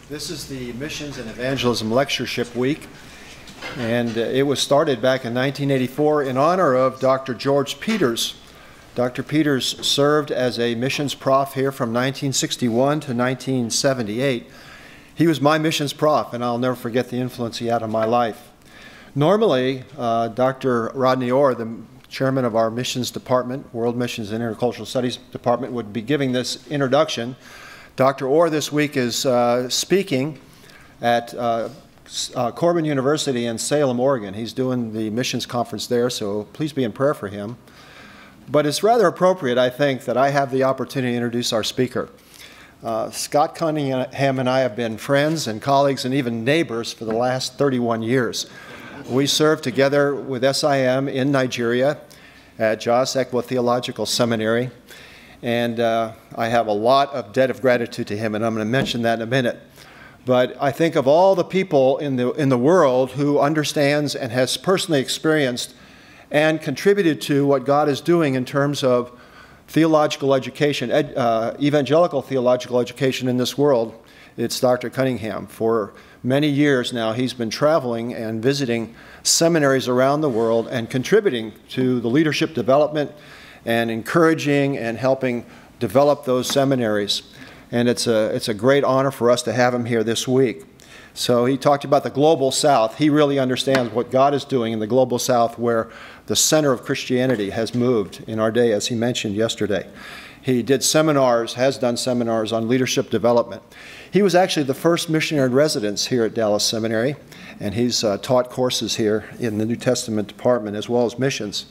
This is the Missions and Evangelism Lectureship Week, and it was started back in 1984 in honor of Dr. George Peters. Dr. Peters served as a missions prof here from 1961 to 1978. He was my missions prof, and I'll never forget the influence he had on my life. Normally, Dr. Rodney Orr, the chairman of our missions department, World Missions and Intercultural Studies Department, would be giving this introduction. Dr. Orr this week is speaking at Corban University in Salem, Oregon. He's doing the missions conference there, so please be in prayer for him. But it's rather appropriate, I think, that I have the opportunity to introduce our speaker. Scott Cunningham and I have been friends and colleagues and even neighbors for the last 31 years. We served together with SIM in Nigeria at Jos Ekwa Theological Seminary. And I have a lot of debt of gratitude to him, and I'm going to mention that in a minute. But I think of all the people in the world who understands and has personally experienced and contributed to what God is doing in terms of theological education, evangelical theological education in this world, it's Dr. Cunningham. For many years now, he's been traveling and visiting seminaries around the world and contributing to the leadership development and encouraging and helping develop those seminaries. And it's a great honor for us to have him here this week. So he talked about the global South. He really understands what God is doing in the global South, where the center of Christianity has moved in our day, as he mentioned yesterday. He did seminars, has done seminars on leadership development. He was actually the first missionary in residence here at Dallas Seminary, and he's taught courses here in the New Testament department as well as missions.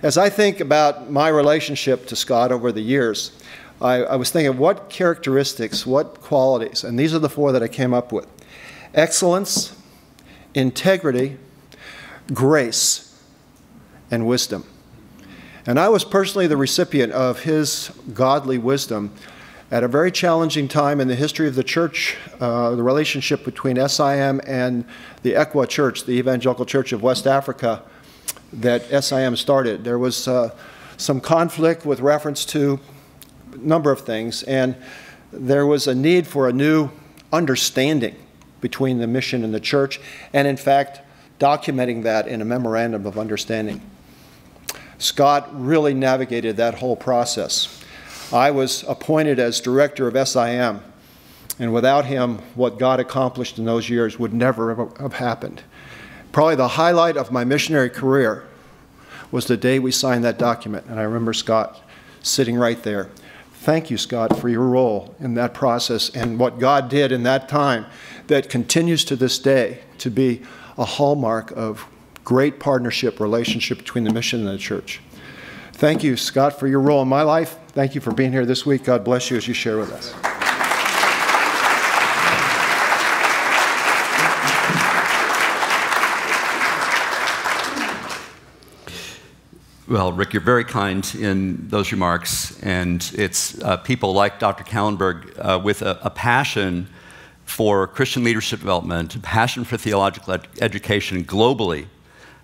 As I think about my relationship to Scott over the years, I was thinking what characteristics, what qualities, and these are the four that I came up with: excellence, integrity, grace, and wisdom. And I was personally the recipient of his godly wisdom at a very challenging time in the history of the church, the relationship between SIM and the Ekwa Church, the Evangelical Church of West Africa, that SIM started. There was some conflict with reference to a number of things, and there was a need for a new understanding between the mission and the church, and in fact, documenting that in a memorandum of understanding. Scott really navigated that whole process. I was appointed as director of SIM, and without him, what God accomplished in those years would never have happened. Probably the highlight of my missionary career was the day we signed that document, and I remember Scott sitting right there. Thank you, Scott, for your role in that process and what God did in that time that continues to this day to be a hallmark of great partnership relationship between the mission and the church. Thank you, Scott, for your role in my life. Thank you for being here this week. God bless you as you share with us. Well, Rick, you're very kind in those remarks, and it's people like Dr. Kallenberg with a passion for Christian leadership development, a passion for theological education globally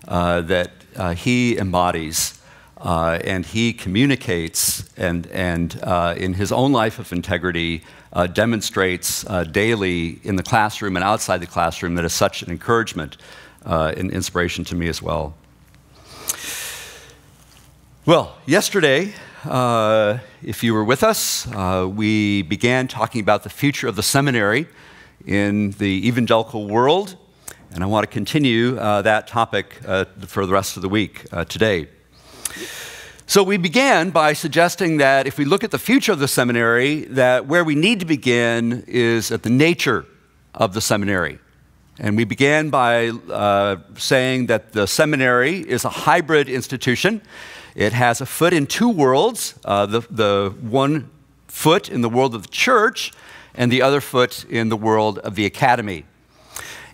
that he embodies and he communicates and in his own life of integrity demonstrates daily in the classroom and outside the classroom that is such an encouragement and inspiration to me as well. Well, yesterday, if you were with us, we began talking about the future of the seminary in the evangelical world, and I want to continue that topic for the rest of the week today. So we began by suggesting that if we look at the future of the seminary, that where we need to begin is at the nature of the seminary. And we began by saying that the seminary is a hybrid institution. It has a foot in two worlds, the one foot in the world of the church and the other foot in the world of the academy.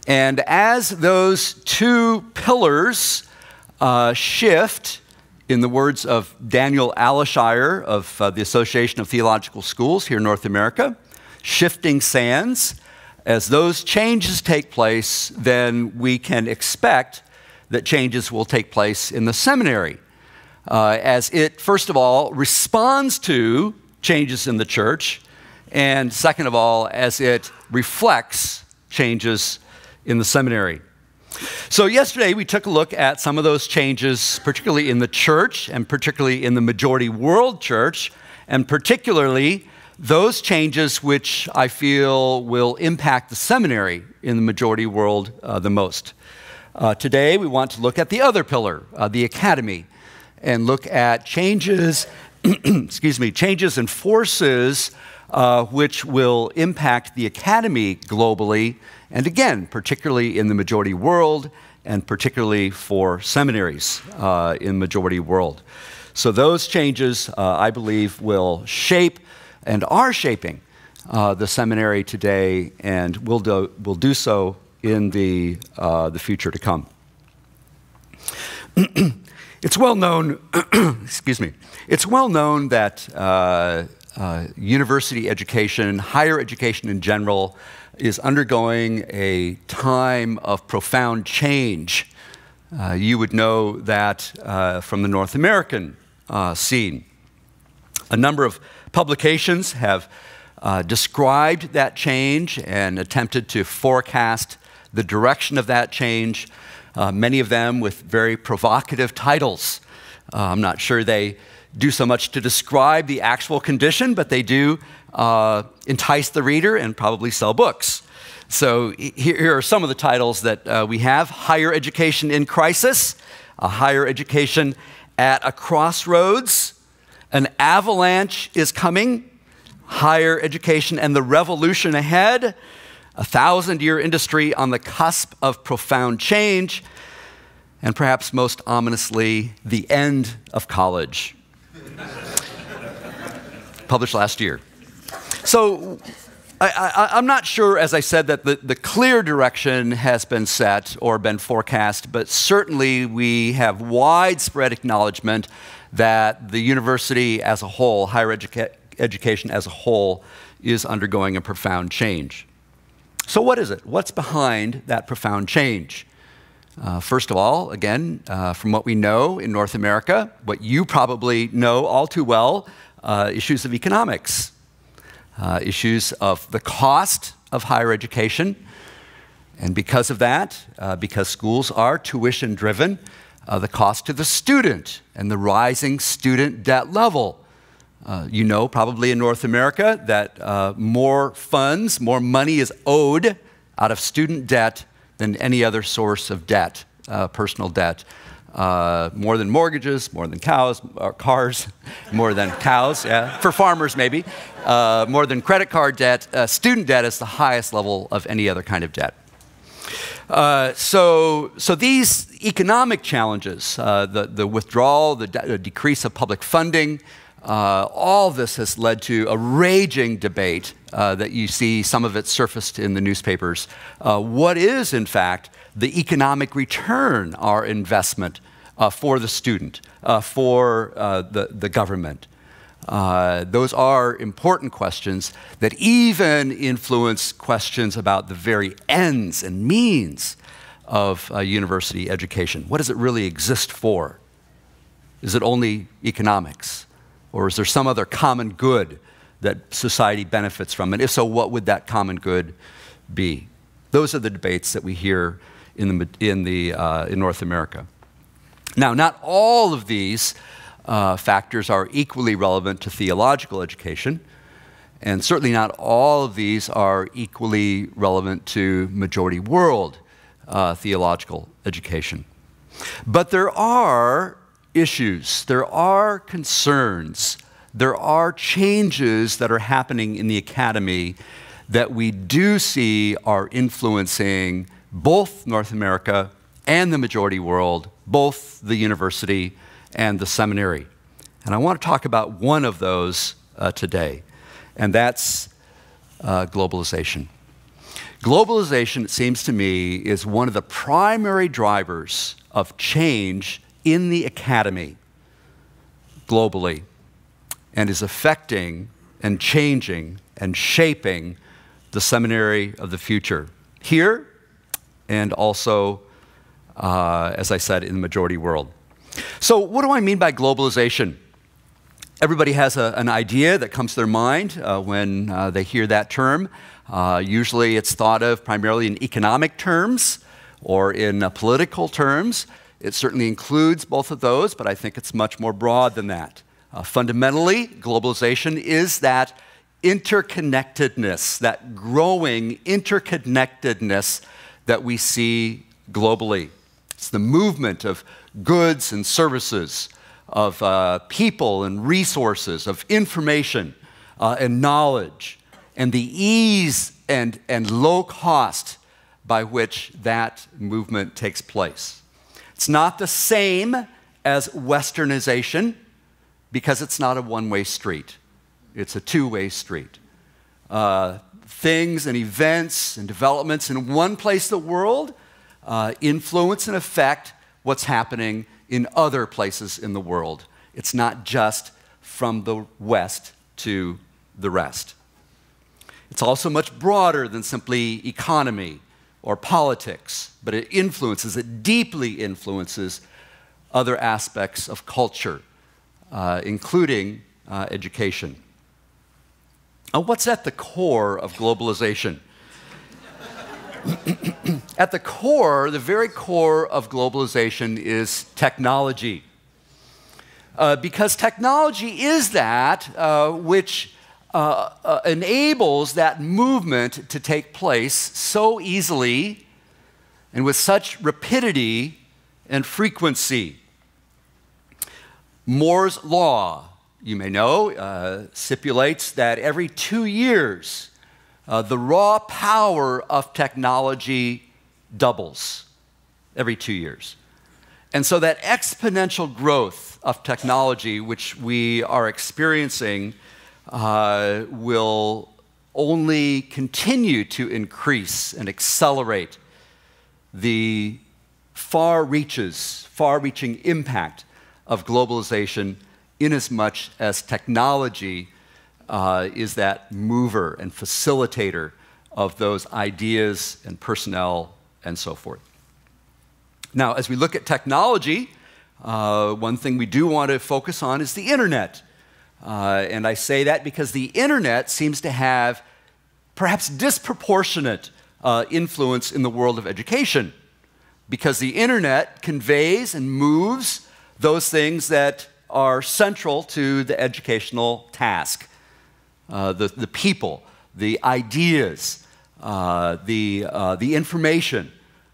And as those two pillars shift, in the words of Daniel Alishire of the Association of Theological Schools here in North America, shifting sands, as those changes take place, then we can expect that changes will take place in the seminary. As it, first of all, responds to changes in the church, and second of all, as it reflects changes in the seminary. So yesterday we took a look at some of those changes, particularly in the church and particularly in the majority world church, and particularly those changes which I feel will impact the seminary in the majority world the most. Today we want to look at the other pillar, the academy, and look at changes, changes and forces which will impact the academy globally, and again, particularly in the majority world, and particularly for seminaries in majority world. So those changes, I believe, will shape and are shaping the seminary today, and will do so in the future to come. It's well known, it's well known that university education, higher education in general, is undergoing a time of profound change. You would know that from the North American scene. A number of publications have described that change and attempted to forecast the direction of that change, many of them with very provocative titles. I'm not sure they do so much to describe the actual condition, but they do entice the reader and probably sell books. So here are some of the titles that we have. Higher Education in Crisis, a Higher Education at a Crossroads, An Avalanche is Coming, Higher Education and the Revolution Ahead, A 1,000-Year Industry on the Cusp of Profound Change, and perhaps most ominously, The End of College. Published last year. So I'm not sure, as I said, that the clear direction has been set or been forecast, but certainly we have widespread acknowledgement that the university as a whole, higher education as a whole, is undergoing a profound change. So what is it? What's behind that profound change? First of all, again, from what we know in North America, what you probably know all too well, issues of economics, issues of the cost of higher education, and because of that, because schools are tuition-driven, the cost to the student and the rising student debt level. You know probably in North America that more funds, more money is owed out of student debt than any other source of debt, personal debt. More than mortgages, more than cows, or cars, more than cows, yeah, for farmers maybe, more than credit card debt. Student debt is the highest level of any other kind of debt. So these economic challenges, the withdrawal, the decrease of public funding, all this has led to a raging debate that you see some of it surfaced in the newspapers. What is, in fact, the economic return, our investment for the student, for the government? Those are important questions that even influence questions about the very ends and means of university education. What does it really exist for? Is it only economics? Or is there some other common good that society benefits from? And if so, what would that common good be? Those are the debates that we hear in North America. Now, not all of these factors are equally relevant to theological education, and certainly not all of these are equally relevant to majority world theological education. But there are issues, there are concerns, there are changes that are happening in the academy that we do see are influencing both North America and the majority world, both the university and the seminary. And I want to talk about one of those today, and that's globalization. Globalization, it seems to me, is one of the primary drivers of change in the academy globally, and is affecting and changing and shaping the seminary of the future here and also, as I said, in the majority world. So what do I mean by globalization? Everybody has an idea that comes to their mind when they hear that term. Usually it's thought of primarily in economic terms or in political terms. It certainly includes both of those, but I think it's much more broad than that. Fundamentally, globalization is that interconnectedness, that growing interconnectedness that we see globally. It's the movement of goods and services, of people and resources, of information and knowledge, and the ease and low cost by which that movement takes place. It's not the same as westernization because it's not a one-way street. It's a two-way street. Things and events and developments in one place in the world influence and affect what's happening in other places in the world. It's not just from the West to the rest. It's also much broader than simply economy or politics, but it deeply influences other aspects of culture, including education. Now, what's at the core of globalization? At the core, the very core of globalization is technology. Because technology is that which enables that movement to take place so easily and with such rapidity and frequency. Moore's law, you may know, stipulates that every 2 years, the raw power of technology doubles every 2 years. And so that exponential growth of technology, which we are experiencing, will only continue to increase and accelerate the far-reaching impact of globalization, inasmuch as technology is that mover and facilitator of those ideas and personnel and so forth. Now, as we look at technology, one thing we do want to focus on is the internet. And I say that because the internet seems to have perhaps disproportionate influence in the world of education, because the internet conveys and moves those things that are central to the educational task. The people, the ideas, the information,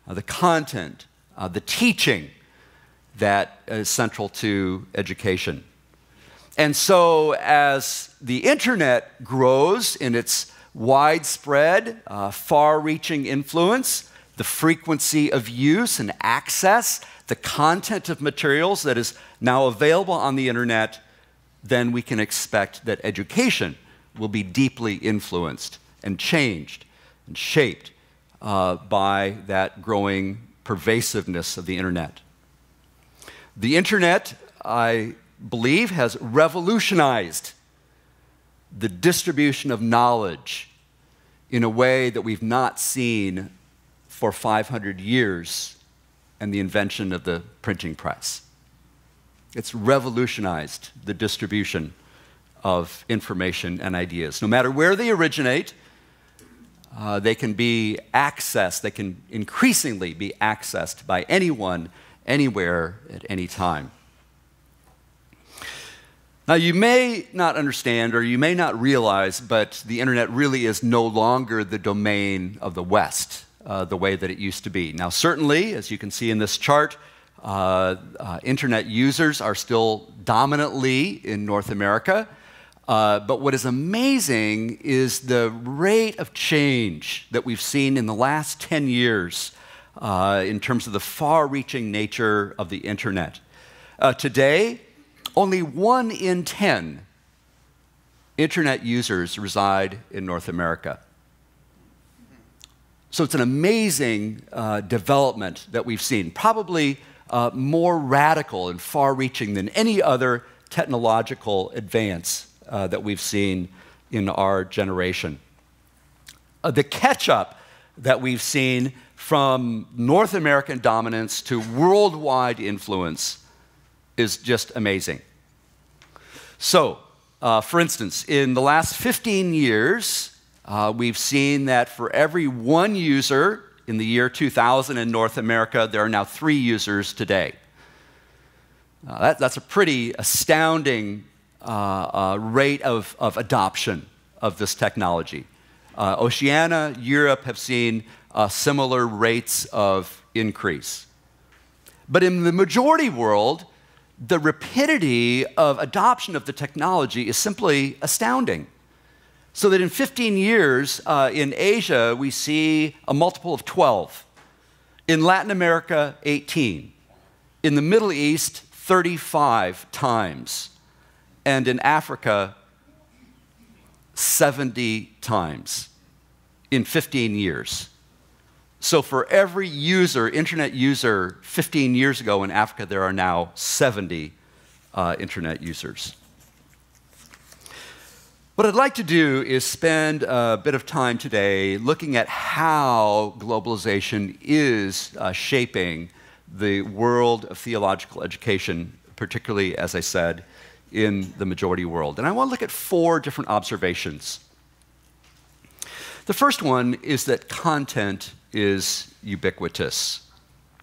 the content, the teaching that is central to education. And so as the internet grows in its widespread, far-reaching influence, the frequency of use and access, the content of materials that is now available on the internet, then we can expect that education will be deeply influenced and changed and shaped by that growing pervasiveness of the internet. The internet, I believe, has revolutionized the distribution of knowledge in a way that we've not seen for 500 years and the invention of the printing press. It's revolutionized the distribution of information and ideas. No matter where they originate, they can be accessed, they can increasingly be accessed by anyone, anywhere, at any time. Now, you may not understand or you may not realize, but the internet really is no longer the domain of the West, the way that it used to be. Now, certainly, as you can see in this chart, internet users are still dominantly in North America. But what is amazing is the rate of change that we've seen in the last 10 years in terms of the far-reaching nature of the internet. Today, only 1 in 10 internet users reside in North America. So it's an amazing development that we've seen, probably more radical and far-reaching than any other technological advance that we've seen in our generation. The catch-up that we've seen from North American dominance to worldwide influence is just amazing. So, for instance, in the last 15 years, we've seen that for every one user in the year 2000 in North America, there are now 3 users today. That's a pretty astounding rate of adoption of this technology. Oceania, Europe have seen similar rates of increase. But in the majority world, the rapidity of adoption of the technology is simply astounding. So that in 15 years, in Asia, we see a multiple of 12. In Latin America, 18. In the Middle East, 35 times. And in Africa, 70 times in 15 years. So for every user, internet user, 15 years ago in Africa, there are now 70 internet users. What I'd like to do is spend a bit of time today looking at how globalization is shaping the world of theological education, particularly, as I said, in the majority world. And I want to look at 4 different observations. The first one is that content is ubiquitous.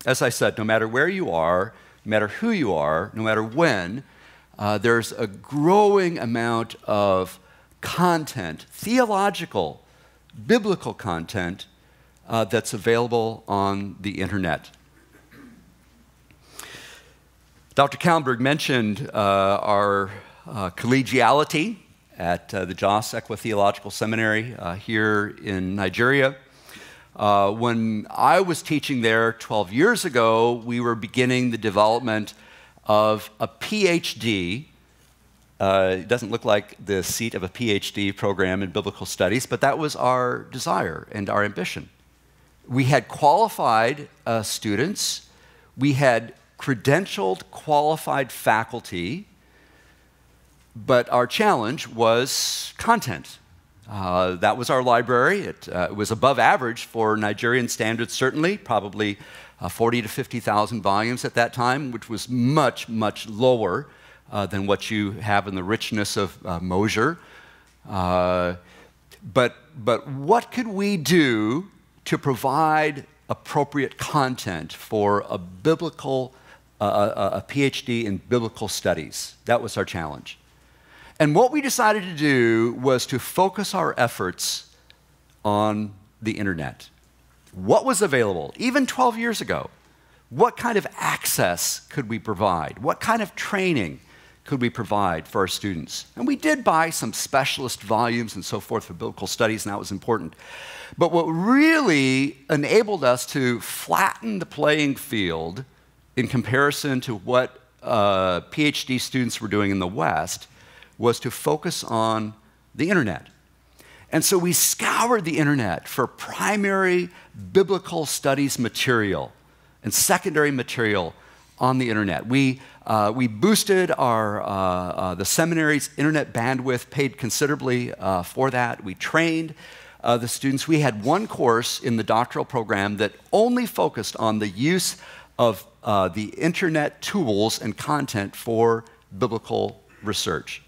As I said, no matter where you are, no matter who you are, no matter when, there's a growing amount of content, theological, biblical content, that's available on the internet. Dr. Kallenberg mentioned our collegiality at the Jos Theological Seminary here in Nigeria. When I was teaching there 12 years ago, we were beginning the development of a PhD. It doesn't look like the seat of a PhD program in biblical studies, but that was our desire and our ambition. We had qualified students. We had credentialed, qualified faculty, but our challenge was content. That was our library. It was above average for Nigerian standards, certainly, probably 40 to 50,000 volumes at that time, which was much, much lower than what you have in the richness of Mosher. But what could we do to provide appropriate content for a biblical, a PhD in biblical studies? That was our challenge. And what we decided to do was to focus our efforts on the internet. What was available, even 12 years ago? What kind of access could we provide? What kind of training could we provide for our students? And we did buy some specialist volumes and so forth for biblical studies, and that was important. But what really enabled us to flatten the playing field in comparison to what PhD students were doing in the West was to focus on the internet. And so we scoured the internet for primary biblical studies material and secondary material on the internet. We boosted the seminary's internet bandwidth, paid considerably for that. We trained the students. We had one course in the doctoral program that only focused on the use of the internet tools and content for biblical research.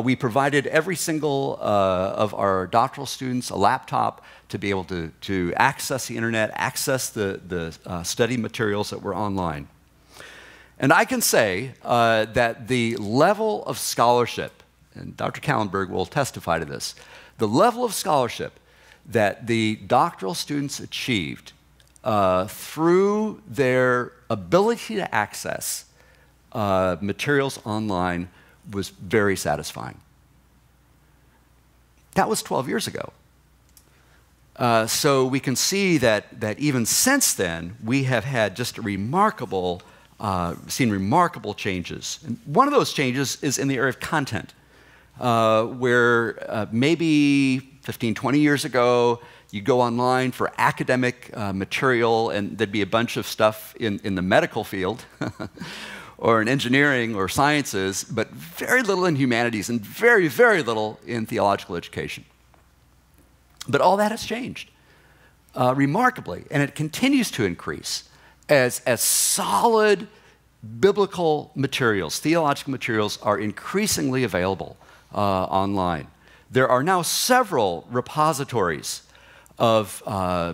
We provided every single of our doctoral students a laptop to be able to access the internet, access the study materials that were online. And I can say that the level of scholarship, and Dr. Kallenberg will testify to this, the level of scholarship that the doctoral students achieved through their ability to access materials online was very satisfying. That was 12 years ago. So we can see that even since then, we have had just a seen remarkable changes. And one of those changes is in the area of content, where maybe 15, 20 years ago, you'd go online for academic material, and there'd be a bunch of stuff in the medical field, or in engineering or sciences, but very little in humanities and very, very little in theological education. But all that has changed remarkably, and it continues to increase as solid biblical materials, theological materials, are increasingly available online. There are now several repositories of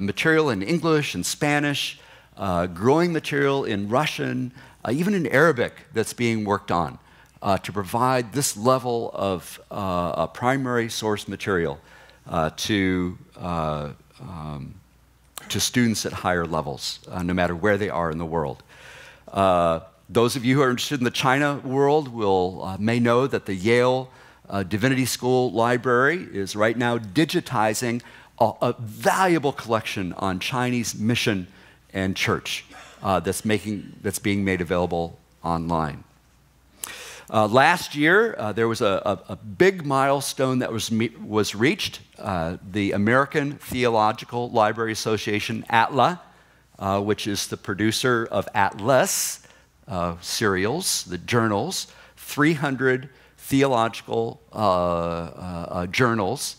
material in English and Spanish, growing material in Russian, even in Arabic that's being worked on to provide this level of primary source material to students at higher levels, no matter where they are in the world. Those of you who are interested in the China world may know that the Yale Divinity School Library is right now digitizing a valuable collection on Chinese mission and church that's being made available online. Last year, there was a big milestone that was reached. The American Theological Library Association, ATLA, which is the producer of Atlas serials, the journals, 300 theological journals.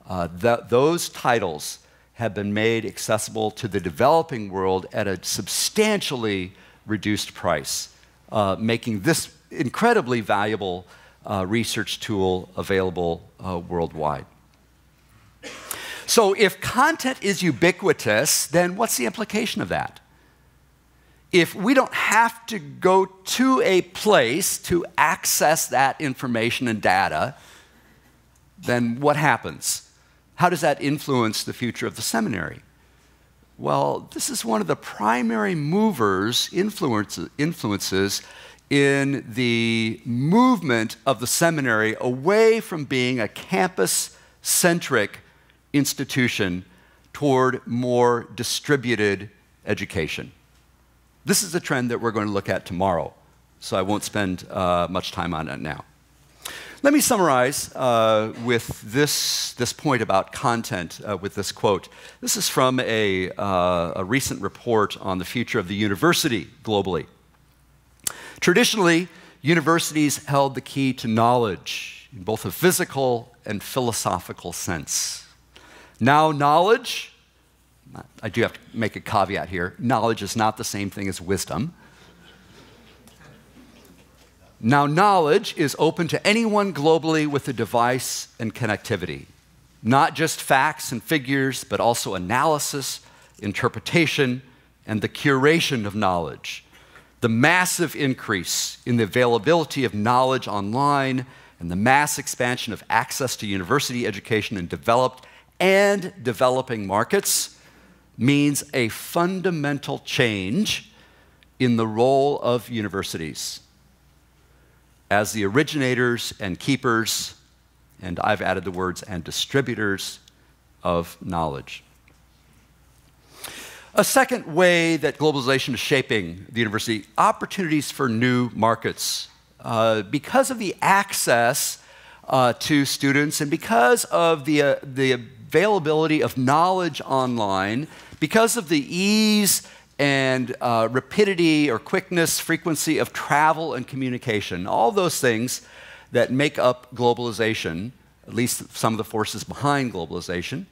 Those titles have been made accessible to the developing world at a substantially reduced price, making this incredibly valuable research tool available worldwide. So if content is ubiquitous, then what's the implication of that? If we don't have to go to a place to access that information and data, then what happens? How does that influence the future of the seminary? Well, this is one of the primary influences in the movement of the seminary away from being a campus-centric institution toward more distributed education. This is a trend that we're going to look at tomorrow, so I won't spend much time on it now. Let me summarize with this point about content with this quote. This is from a recent report on the future of the university globally. Traditionally, universities held the key to knowledge in both a physical and philosophical sense. Now knowledge, I do have to make a caveat here, knowledge is not the same thing as wisdom. Now knowledge is open to anyone globally with a device and connectivity. Not just facts and figures, but also analysis, interpretation, and the curation of knowledge. The massive increase in the availability of knowledge online and the mass expansion of access to university education in developed and developing markets means a fundamental change in the role of universities as the originators and keepers, and I've added the words, and distributors of knowledge. A second way that globalization is shaping the university, opportunities for new markets. Because of the access to students and because of the availability of knowledge online, because of the ease and rapidity or quickness, frequency of travel and communication, all those things that make up globalization, at least some of the forces behind globalization,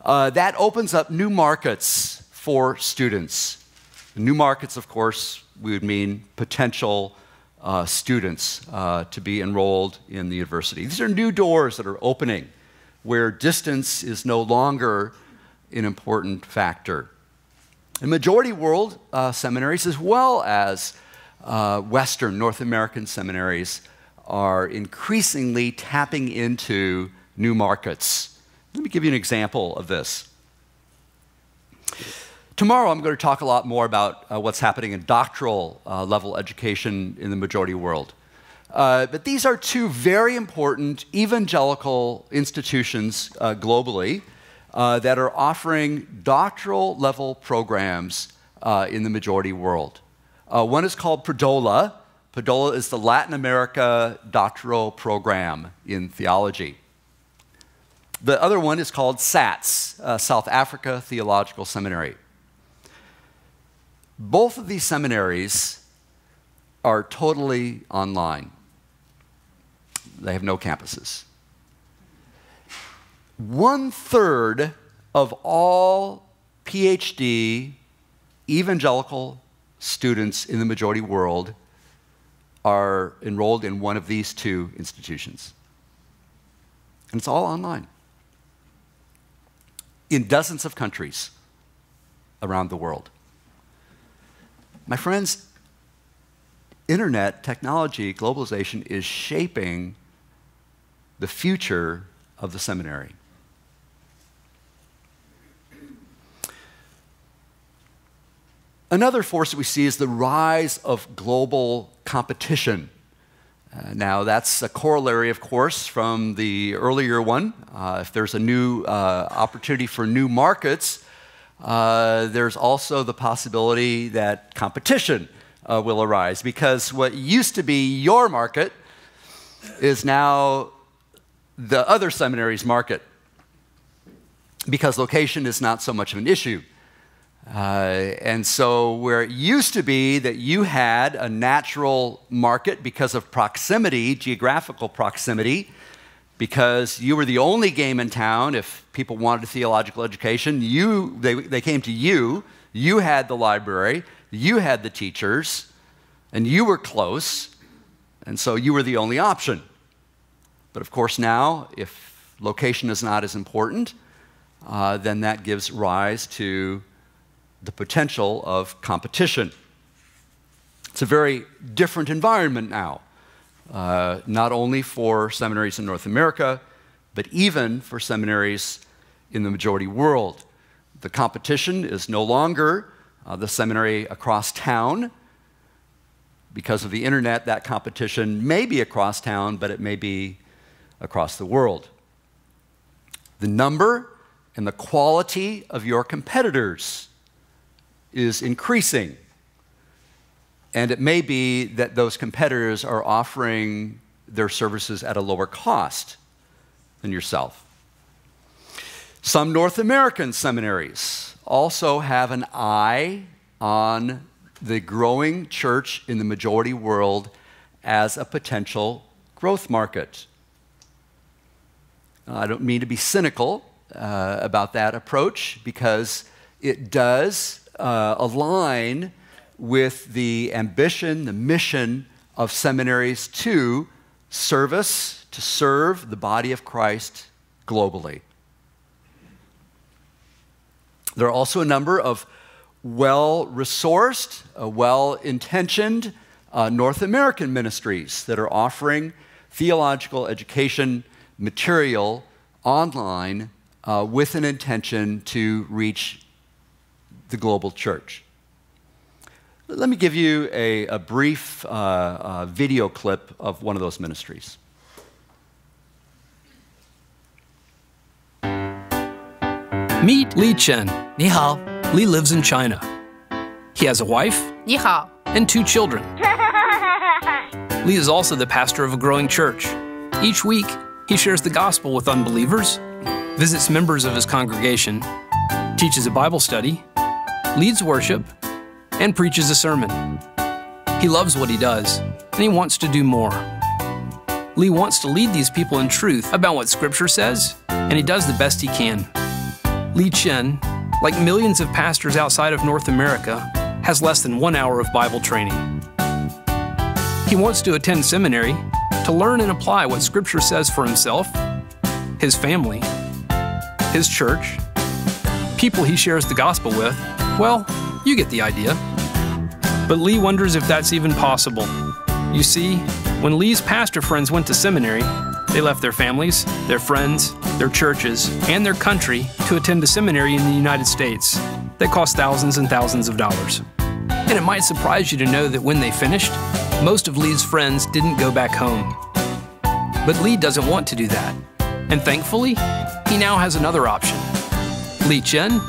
that opens up new markets for students. New markets, of course, we would mean potential students to be enrolled in the university. These are new doors that are opening where distance is no longer an important factor. In majority world seminaries, as well as Western North American seminaries, are increasingly tapping into new markets. Let me give you an example of this. Tomorrow, I'm going to talk a lot more about what's happening in doctoral level education in the majority world. But these are two very important evangelical institutions globally that are offering doctoral level programs in the majority world. One is called PRODOLA. PRODOLA is the Latin America doctoral program in theology. The other one is called SATS, South Africa Theological Seminary. Both of these seminaries are totally online. They have no campuses. 1/3 of all PhD evangelical students in the majority world are enrolled in one of these two institutions. And it's all online. In dozens of countries around the world. My friends, internet, technology, globalization is shaping the future of the seminary. Another force that we see is the rise of global competition. Now, that's a corollary, of course, from the earlier one. If there's a new opportunity for new markets, there's also the possibility that competition will arise, because what used to be your market is now the other seminary's market, because location is not so much of an issue. And so where it used to be that you had a natural market because of proximity, geographical proximity, because you were the only game in town, if people wanted a theological education, they came to you, you had the library, you had the teachers, and you were close, and so you were the only option. But of course now, if location is not as important, then that gives rise to the potential of competition. It's a very different environment now, not only for seminaries in North America, but even for seminaries in the majority world. The competition is no longer the seminary across town. Because of the internet, that competition may be across town, but it may be across the world. The number and the quality of your competitors is increasing. And it may be that those competitors are offering their services at a lower cost than yourself. Some North American seminaries also have an eye on the growing church in the majority world as a potential growth market. I don't mean to be cynical about that approach, because it does align with the ambition, the mission of seminaries to serve the body of Christ globally. There are also a number of well-resourced, well-intentioned North American ministries that are offering theological education material online with an intention to reach the global church. Let me give you a brief video clip of one of those ministries. Meet Li Chen. 你好， Li lives in China. He has a wife 你好， and 2 children. Li is also the pastor of a growing church. Each week, he shares the gospel with unbelievers, visits members of his congregation, teaches a Bible study, leads worship, and preaches a sermon. He loves what he does, and he wants to do more. Li wants to lead these people in truth about what Scripture says, and he does the best he can. Li Chen, like millions of pastors outside of North America, has less than 1 hour of Bible training. He wants to attend seminary to learn and apply what Scripture says for himself, his family, his church, people he shares the gospel with. Well, you get the idea. But Li wonders if that's even possible. You see, when Li's pastor friends went to seminary, they left their families, their friends, their churches, and their country to attend a seminary in the United States that cost thousands and thousands of dollars. And it might surprise you to know that when they finished, most of Li's friends didn't go back home. But Li doesn't want to do that. And thankfully, he now has another option. Li Chen,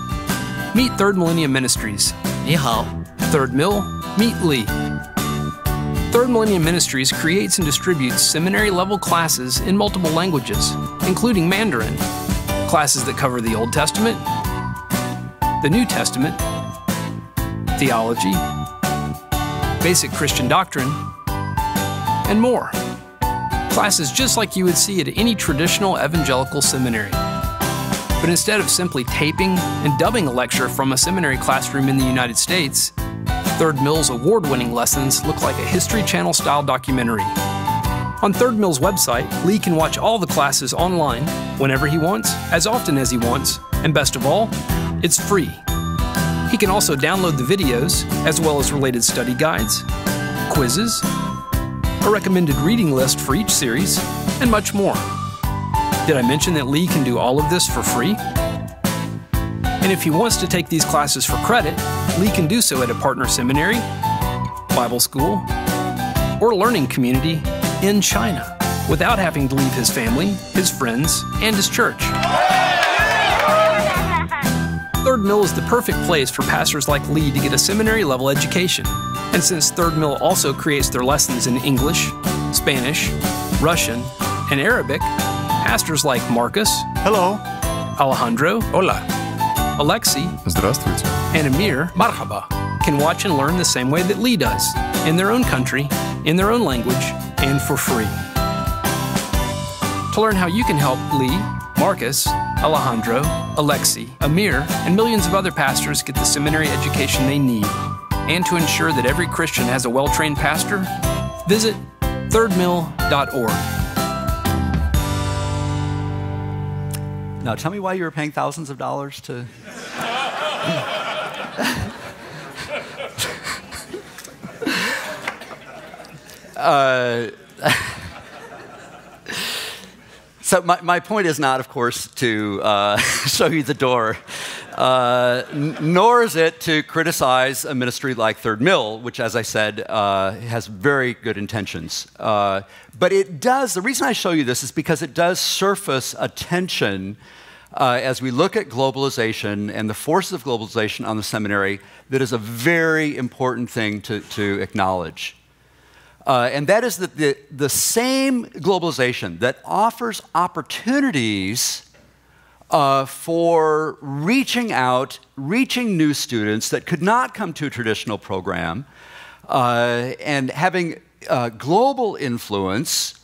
meet Third Millennium Ministries. 你好， Third Mill, meet Li. Third Millennium Ministries creates and distributes seminary-level classes in multiple languages, including Mandarin, classes that cover the Old Testament, the New Testament, theology, basic Christian doctrine, and more. Classes just like you would see at any traditional evangelical seminary. But instead of simply taping and dubbing a lecture from a seminary classroom in the United States, Third Mill's award-winning lessons look like a History Channel-style documentary. On Third Mill's website, Lee can watch all the classes online, whenever he wants, as often as he wants, and best of all, it's free. He can also download the videos, as well as related study guides, quizzes, a recommended reading list for each series, and much more. Did I mention that Lee can do all of this for free? And if he wants to take these classes for credit, Lee can do so at a partner seminary, Bible school, or learning community in China without having to leave his family, his friends, and his church. Third Mill is the perfect place for pastors like Lee to get a seminary-level education. And since Third Mill also creates their lessons in English, Spanish, Russian, and Arabic, pastors like Marcus, Hello. Alejandro, Hola. Alexi, Здравствуйте. and Amir, marhaba, can watch and learn the same way that Lee does, in their own country, in their own language, and for free. To learn how you can help Lee, Marcus, Alejandro, Alexi, Amir, and millions of other pastors get the seminary education they need, and to ensure that every Christian has a well-trained pastor, visit thirdmill.org. Now, tell me why you were paying thousands of dollars to... So my point is not, of course, to show you the door, nor is it to criticize a ministry like Third Mill, which, as I said, has very good intentions. But it does, the reason I show you this is because it does surface a tension as we look at globalization and the forces of globalization on the seminary that is a very important thing to acknowledge. And that is that the same globalization that offers opportunities for reaching out, reaching new students that could not come to a traditional program, and having global influence,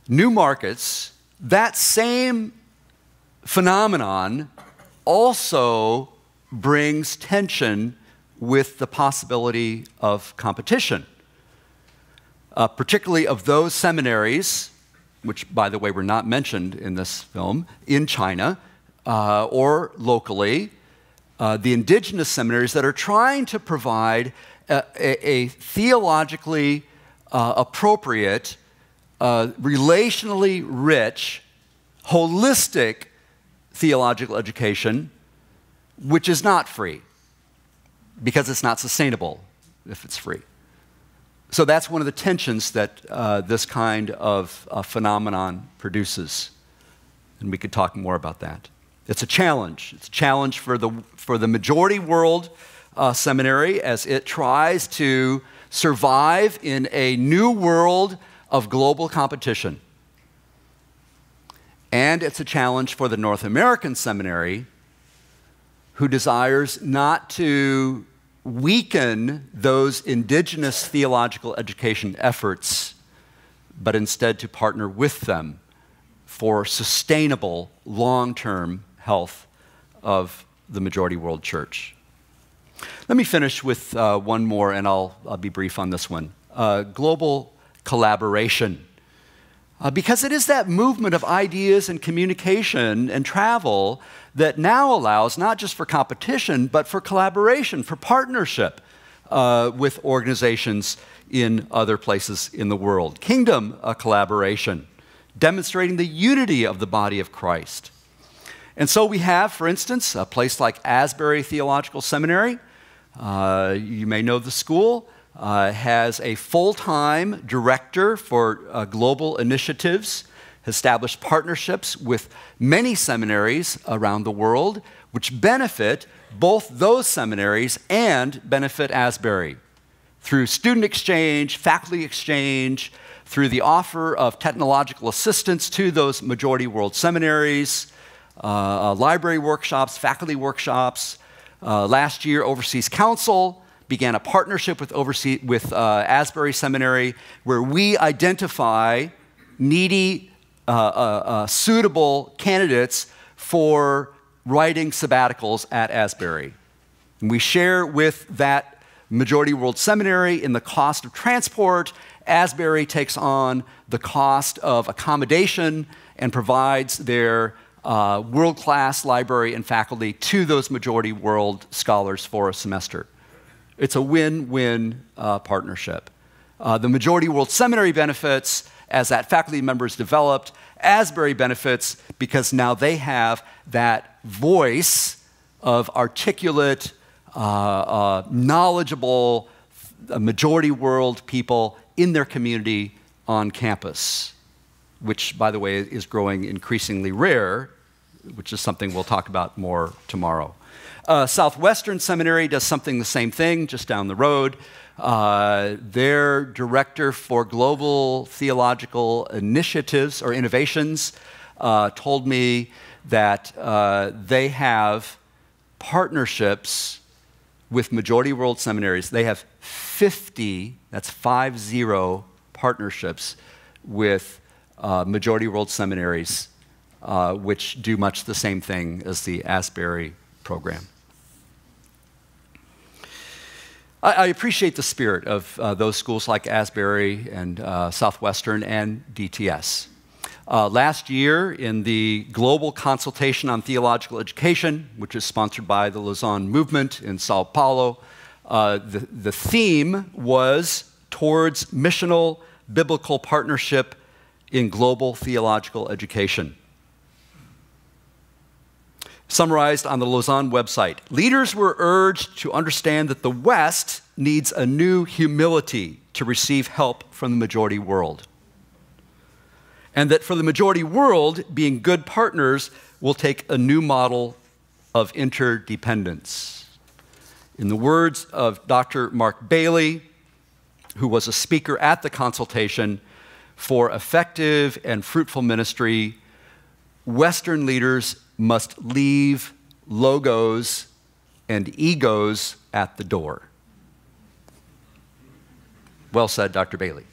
new markets, that same phenomenon also brings tension with the possibility of competition. Particularly of those seminaries, which, by the way, were not mentioned in this film, in China or locally, the indigenous seminaries that are trying to provide a theologically appropriate, relationally rich, holistic theological education, which is not free, because it's not sustainable if it's free. So that's one of the tensions that this kind of phenomenon produces. And we could talk more about that. It's a challenge. It's a challenge for the majority world seminary as it tries to survive in a new world of global competition. And it's a challenge for the North American seminary, who desires not to weaken those indigenous theological education efforts, but instead to partner with them for sustainable, long-term health of the majority world church. Let me finish with one more, and I'll be brief on this one. Global collaboration. Because it is that movement of ideas and communication and travel that now allows not just for competition, but for collaboration, for partnership with organizations in other places in the world. Kingdom collaboration, demonstrating the unity of the body of Christ. And so we have, for instance, a place like Asbury Theological Seminary. You may know the school. Has a full-time director for global initiatives, established partnerships with many seminaries around the world, which benefit both those seminaries and benefit Asbury through student exchange, faculty exchange, through the offer of technological assistance to those majority world seminaries, library workshops, faculty workshops. Last year, Overseas Council began a partnership with Asbury Seminary, where we identify needy, suitable candidates for writing sabbaticals at Asbury. And we share with that majority world seminary in the cost of transport. Asbury takes on the cost of accommodation and provides their world-class library and faculty to those majority world scholars for a semester. It's a win-win partnership. The majority world seminary benefits as that faculty member is developed. Asbury benefits because now they have that voice of articulate, knowledgeable majority world people in their community on campus, which, by the way, is growing increasingly rare, which is something we'll talk about more tomorrow. Southwestern Seminary does something the same thing, just down the road. Their director for global theological initiatives or innovations told me that they have partnerships with majority world seminaries. They have 50, that's 50 partnerships with majority world seminaries, which do much the same thing as the Asbury program. I appreciate the spirit of those schools like Asbury and Southwestern and DTS. Last year, in the Global Consultation on Theological Education, which is sponsored by the Lausanne Movement in Sao Paulo, the theme was towards missional biblical partnership in global theological education. Summarized on the Lausanne website, leaders were urged to understand that the West needs a new humility to receive help from the majority world. And that for the majority world, being good partners will take a new model of interdependence. In the words of Dr. Mark Bailey, who was a speaker at the consultation, for effective and fruitful ministry, Western leaders must leave logos and egos at the door. Well said, Dr. Bailey.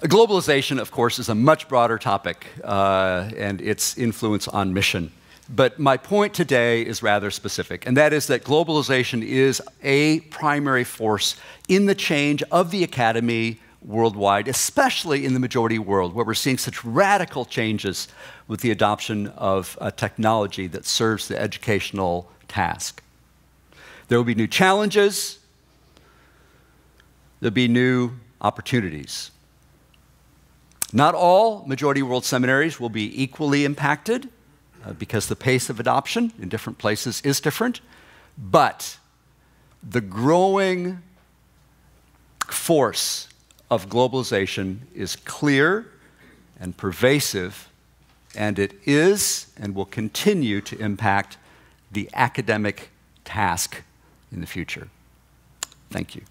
Globalization, of course, is a much broader topic and its influence on mission. But my point today is rather specific, and that is that globalization is a primary force in the change of the academy worldwide, especially in the majority world, where we're seeing such radical changes with the adoption of technology that serves the educational task. There will be new challenges. There'll be new opportunities. Not all majority world seminaries will be equally impacted because the pace of adoption in different places is different, but the growing force of globalization is clear and pervasive, and it is and will continue to impact the academic task in the future. Thank you.